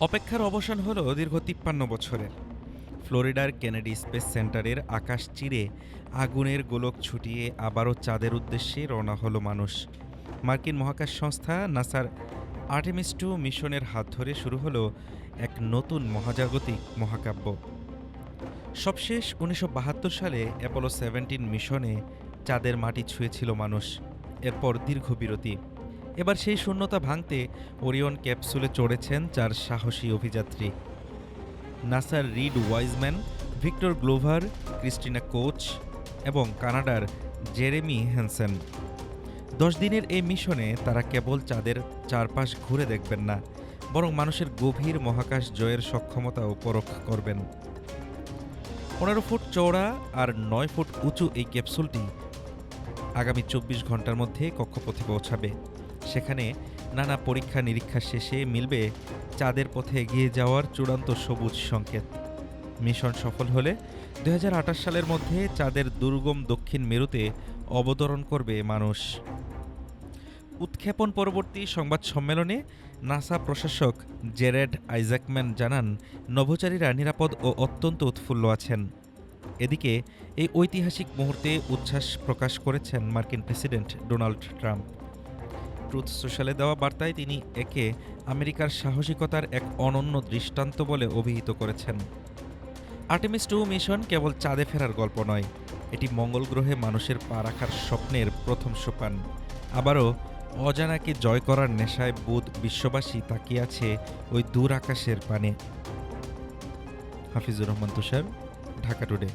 অপেক্ষার অবসান হলো দীর্ঘ ৫৩ বছরের। ফ্লোরিডার কেনেডি স্পেস সেন্টারের আকাশ চিরে আগুনের গোলক ছুটিয়ে আবারও চাঁদের উদ্দেশ্যে রওনা হলো মানুষ। মার্কিন মহাকাশ সংস্থা নাসার আর্টেমিস 2 মিশনের হাত ধরে শুরু হলো এক নতুন মহাজাগতিক মহাকাব্য। সবশেষ ১৯৭২ সালে অ্যাপোলো 17 মিশনে চাঁদের মাটি ছুঁয়েছিল মানুষ। এরপর দীর্ঘ বিরতি। এবার সেই শূন্যতা ভাঙতে ওরিয়ন ক্যাপসুলে চড়েছেন ৪ সাহসী অভিযাত্রী। নাসার Reid Wiseman, Victor Glover, Christina Koch এবং কানাডার জেরেমি হ্যানসেন। ১০ দিনের এই মিশনে তারা কেবল চাঁদের চারপাশ ঘুরে দেখবেন না, বরং মানুষের গভীর মহাকাশ জয়ের সক্ষমতাও পরখ করবেন। ১৫ ফুট চওড়া আর ৯ ফুট উঁচু এই ক্যাপসুলটি আগামী ২৪ ঘন্টার মধ্যে কক্ষপথে পৌঁছাবে। সেখানে নানা পরীক্ষা নিরীক্ষা শেষে মিলবে চাঁদের পথে এগিয়ে যাওয়ার চূড়ান্ত সবুজ সংকেত। মিশন সফল হলে ২০২৮ সালের মধ্যে চাঁদের দুর্গম দক্ষিণ মেরুতে অবতরণ করবে মানুষ। উৎক্ষেপণ পরবর্তী সংবাদ সম্মেলনে নাসা প্রশাসক জেরেড আইজ্যাকম্যান জানান, নভোচারীরা নিরাপদ ও অত্যন্ত উৎফুল্ল আছেন। এদিকে এই ঐতিহাসিক মুহূর্তে উচ্ছ্বাস প্রকাশ করেছেন মার্কিন প্রেসিডেন্ট ডোনাল্ড ট্রাম্প। ট্রুথ সোশ্যালে দেওয়া বার্তায় তিনি একে আমেরিকার সাহসিকতার এক অনন্য দৃষ্টান্ত বলে অভিহিত করেছেন। আর্টেমিস 2 মিশন কেবল চাঁদে ফেরার গল্প নয়, এটি মঙ্গল গ্রহে মানুষের পা রাখার স্বপ্নের প্রথম সোপান। আবারও অজানাকে জয় করার নেশায় বুধ বিশ্ববাসী তাকিয়ে আছে ওই দূর আকাশের পানে। হাফিজুর রহমান তুষার, ঢাকা টুডে।